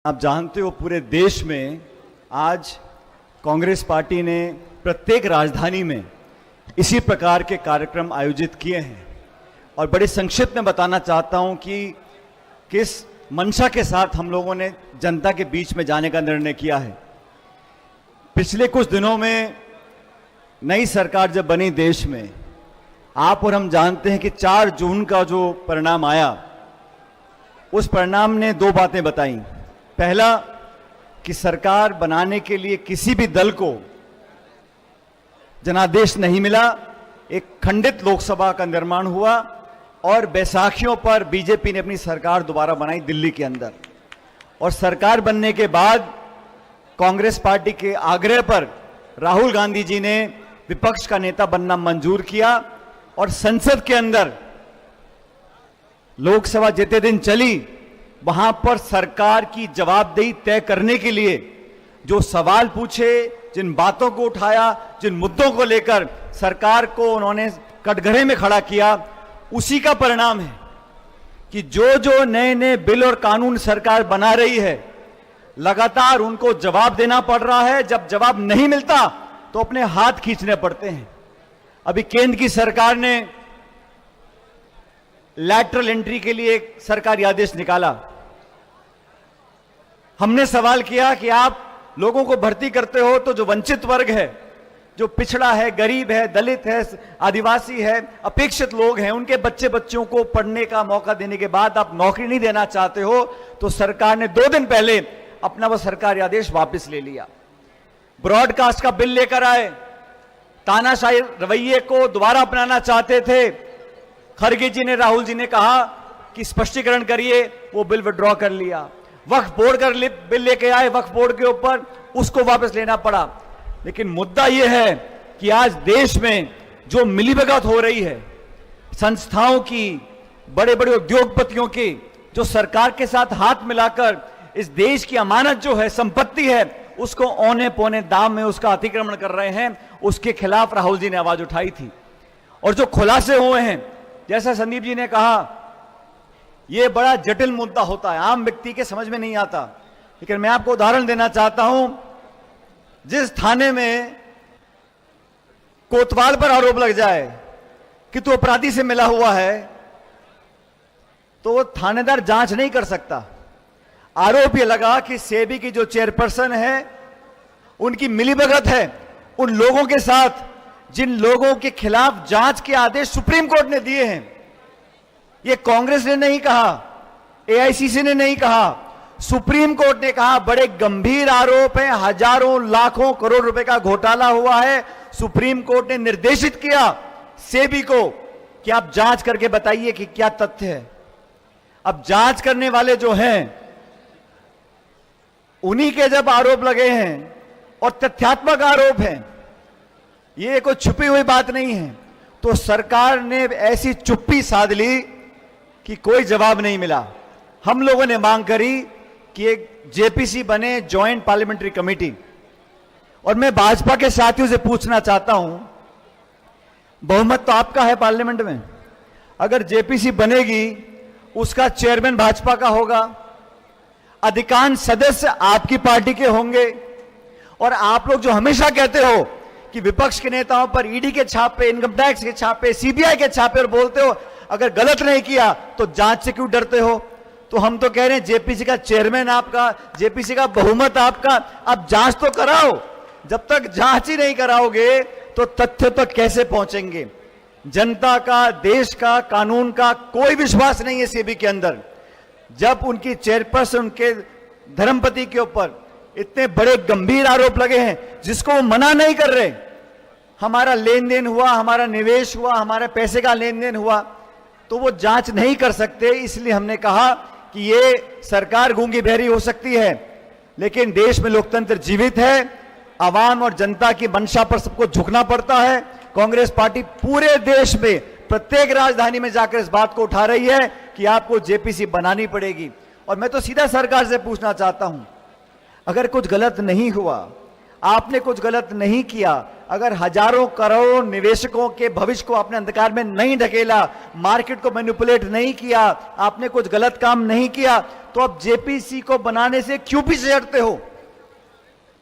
आप जानते हो पूरे देश में आज कांग्रेस पार्टी ने प्रत्येक राजधानी में इसी प्रकार के कार्यक्रम आयोजित किए हैं और बड़े संक्षिप्त में बताना चाहता हूं कि किस मंशा के साथ हम लोगों ने जनता के बीच में जाने का निर्णय किया है। पिछले कुछ दिनों में नई सरकार जब बनी देश में, आप और हम जानते हैं कि 4 जून का जो परिणाम आया, उस परिणाम ने 2 बातें बताई। पहला कि सरकार बनाने के लिए किसी भी दल को जनादेश नहीं मिला, एक खंडित लोकसभा का निर्माण हुआ और बैसाखियों पर बीजेपी ने अपनी सरकार दोबारा बनाई दिल्ली के अंदर। और सरकार बनने के बाद कांग्रेस पार्टी के आग्रह पर राहुल गांधी जी ने विपक्ष का नेता बनना मंजूर किया और संसद के अंदर लोकसभा जितने दिन चली, वहां पर सरकार की जवाबदेही तय करने के लिए जो सवाल पूछे, जिन बातों को उठाया, जिन मुद्दों को लेकर सरकार को उन्होंने कटघरे में खड़ा किया, उसी का परिणाम है कि जो जो नए नए बिल और कानून सरकार बना रही है, लगातार उनको जवाब देना पड़ रहा है। जब जवाब नहीं मिलता तो अपने हाथ खींचने पड़ते हैं। अभी केंद्र की सरकार ने लैटरल एंट्री के लिए एक सरकारी आदेश निकाला। हमने सवाल किया कि आप लोगों को भर्ती करते हो तो जो वंचित वर्ग है, जो पिछड़ा है, गरीब है, दलित है, आदिवासी है, अपेक्षित लोग हैं, उनके बच्चे बच्चों को पढ़ने का मौका देने के बाद आप नौकरी नहीं देना चाहते हो, तो सरकार ने 2 दिन पहले अपना वह सरकारी आदेश वापस ले लिया। ब्रॉडकास्ट का बिल लेकर आए, तानाशाही रवैये को दोबारा अपनाना चाहते थे। खड़गे जी ने, राहुल जी ने कहा कि स्पष्टीकरण करिए, वो बिल विड्रॉ कर लिया। वक्फ बोर्ड का बिल लेके आए, वक्फ बोर्ड के ऊपर, उसको वापस लेना पड़ा। लेकिन मुद्दा यह है कि आज देश में जो मिलीभगत हो रही है, संस्थाओं की, बड़े बड़े उद्योगपतियों की, जो सरकार के साथ हाथ मिलाकर इस देश की अमानत जो है, संपत्ति है, उसको औने पौने दाम में उसका अतिक्रमण कर रहे हैं, उसके खिलाफ राहुल जी ने आवाज उठाई थी। और जो खुलासे हुए हैं, जैसा संदीप जी ने कहा, यह बड़ा जटिल मुद्दा होता है, आम व्यक्ति के समझ में नहीं आता। लेकिन मैं आपको उदाहरण देना चाहता हूं, जिस थाने में कोतवाल पर आरोप लग जाए कि तू अपराधी से मिला हुआ है, तो वो थानेदार जांच नहीं कर सकता। आरोप यह लगा कि सेबी की जो चेयरपर्सन है, उनकी मिलीभगत है उन लोगों के साथ जिन लोगों के खिलाफ जांच के आदेश सुप्रीम कोर्ट ने दिए हैं। यह कांग्रेस ने नहीं कहा, एआईसीसी ने नहीं कहा, सुप्रीम कोर्ट ने कहा। बड़े गंभीर आरोप हैं, हजारों लाखों करोड़ रुपए का घोटाला हुआ है। सुप्रीम कोर्ट ने निर्देशित किया सेबी को कि आप जांच करके बताइए कि क्या तथ्य है। अब जांच करने वाले जो हैं, उन्हीं के जब आरोप लगे हैं और तथ्यात्मक आरोप हैं, ये कोई छुपी हुई बात नहीं है, तो सरकार ने ऐसी चुप्पी साध ली कि कोई जवाब नहीं मिला। हम लोगों ने मांग करी कि एक जेपीसी बने, ज्वाइंट पार्लियामेंट्री कमेटी। और मैं भाजपा के साथियों से पूछना चाहता हूं, बहुमत तो आपका है पार्लियामेंट में, अगर जेपीसी बनेगी, उसका चेयरमैन भाजपा का होगा, अधिकांश सदस्य आपकी पार्टी के होंगे, और आप लोग जो हमेशा कहते हो कि विपक्ष के नेताओं पर ईडी के छापे, इनकम टैक्स के छापे, सीबीआई के छापे, और बोलते हो अगर गलत नहीं किया तो जांच से क्यों डरते हो? तो हम तो कह रहे हैं जेपीसी का चेयरमैन आपका, जेपीसी का बहुमत आपका, अब जांच तो कराओ। जब तक जांच ही नहीं कराओगे तो तथ्य तो कैसे पहुंचेंगे? जनता का, देश का, कानून का कोई विश्वास नहीं है सेबी के अंदर। जब उनकी चेयरपर्सन, उनके धर्मपति के ऊपर इतने बड़े गंभीर आरोप लगे हैं, जिसको वो मना नहीं कर रहे, हमारा लेन देन हुआ, हमारा निवेश हुआ, हमारे पैसे का लेन देन हुआ, तो वो जांच नहीं कर सकते। इसलिए हमने कहा कि ये सरकार गूंगी बहरी हो सकती है, लेकिन देश में लोकतंत्र जीवित है। आवाम और जनता की मंशा पर सबको झुकना पड़ता है। कांग्रेस पार्टी पूरे देश में प्रत्येक राजधानी में जाकर इस बात को उठा रही है कि आपको जेपीसी बनानी पड़ेगी। और मैं तो सीधा सरकार से पूछना चाहता हूं, अगर कुछ गलत नहीं हुआ, आपने कुछ गलत नहीं किया। अगर हजारों करोड़ निवेशकों के भविष्य को आपने अंधकार में नहीं ढकेला, मार्केट को मैनिपुलेट नहीं किया, आपने कुछ गलत काम नहीं किया, तो अब जेपीसी को बनाने से क्यों पीछे हटते हो?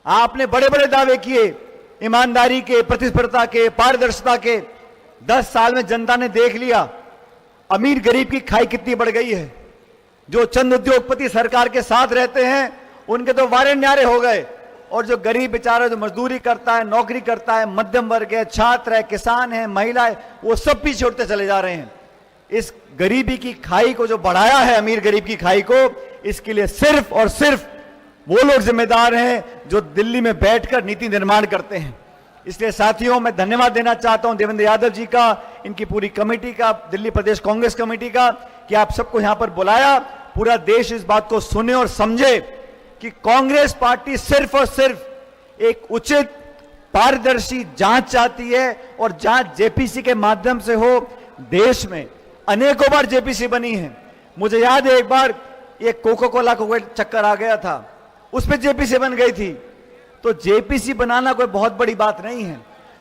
आपने बड़े बड़े दावे किए, ईमानदारी के, प्रतिस्पर्धा के, पारदर्शिता के। 10 साल में जनता ने देख लिया अमीर गरीब की खाई कितनी बढ़ गई है। जो चंद उद्योगपति सरकार के साथ रहते हैं उनके तो वारे न्यारे हो गए, और जो गरीब बेचारा जो मजदूरी करता है, नौकरी करता है, मध्यम वर्ग है, छात्र है, किसान है, महिला है, वो सब पीछे उठते चले जा रहे हैं। इस गरीबी की खाई को जो बढ़ाया है, अमीर गरीब की खाई को, इसके लिए सिर्फ और सिर्फ वो लोग जिम्मेदार हैं जो दिल्ली में बैठकर नीति निर्माण करते हैं। इसलिए साथियों, मैं धन्यवाद देना चाहता हूं देवेंद्र यादव जी का, इनकी पूरी कमेटी का, दिल्ली प्रदेश कांग्रेस कमेटी का, कि आप सबको यहां पर बुलाया। पूरा देश इस बात को सुने और समझे कि कांग्रेस पार्टी सिर्फ और सिर्फ एक उचित पारदर्शी जांच चाहती है, और जांच जेपीसी के माध्यम से हो। देश में अनेकों बार जेपीसी बनी है। मुझे याद है एक बार ये कोको कोला को चक्कर आ गया था, उस पर जेपीसी बन गई थी। तो जेपीसी बनाना कोई बहुत बड़ी बात नहीं है,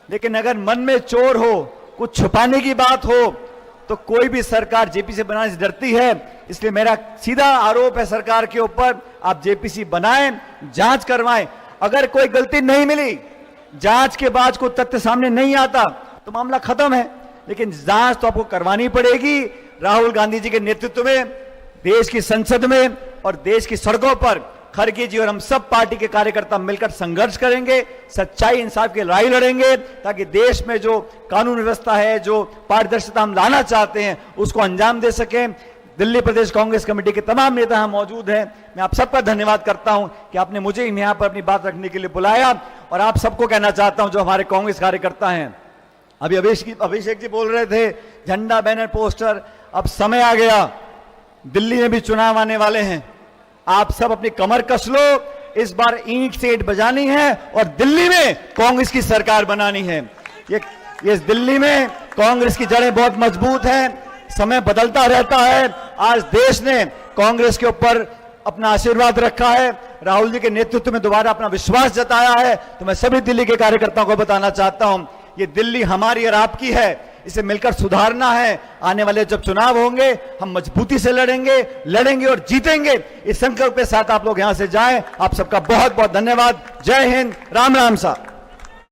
लेकिन अगर मन में चोर हो, कुछ छुपाने की बात हो, तो कोई भी सरकार जेपीसी बनाने से डरती है। इसलिए मेरा सीधा आरोप है सरकार के ऊपर, आप जेपीसी बनाएं, जांच करवाएं। अगर कोई गलती नहीं मिली, जांच के बाद कोई तथ्य सामने नहीं आता, तो मामला खत्म है। लेकिन जांच तो आपको करवानी पड़ेगी। राहुल गांधी जी के नेतृत्व में देश की संसद में और देश की सड़कों पर खड़गे जी और हम सब पार्टी के कार्यकर्ता मिलकर संघर्ष करेंगे, सच्चाई इंसाफ की लड़ाई लड़ेंगे, ताकि देश में जो कानून व्यवस्था है, जो पारदर्शिता हम लाना चाहते हैं, उसको अंजाम दे सकें। दिल्ली प्रदेश कांग्रेस कमेटी के तमाम नेता यहां मौजूद हैं। मैं आप सबका धन्यवाद करता हूं कि आपने मुझे यहां पर अपनी बात रखने के लिए बुलाया। और आप सबको कहना चाहता हूं, जो हमारे कांग्रेस कार्यकर्ता हैं, अभी अभिषेक जी बोल रहे थे झंडा, बैनर, पोस्टर, अब समय आ गया, दिल्ली में भी चुनाव आने वाले हैं। आप सब अपनी कमर कस लो, इस बार ईंट से ईंट बजानी है और दिल्ली में कांग्रेस की सरकार बनानी है। ये दिल्ली में कांग्रेस की जड़ें बहुत मजबूत हैं। समय बदलता रहता है। आज देश ने कांग्रेस के ऊपर अपना आशीर्वाद रखा है, राहुल जी के नेतृत्व में दोबारा अपना विश्वास जताया है। तो मैं सभी दिल्ली के कार्यकर्ताओं को बताना चाहता हूं, ये दिल्ली हमारी और आपकी है, इसे मिलकर सुधारना है। आने वाले जब चुनाव होंगे, हम मजबूती से लड़ेंगे और जीतेंगे। इस संकल्प के साथ आप लोग यहां से जाएं। आप सबका बहुत बहुत धन्यवाद। जय हिंद, राम राम साहब।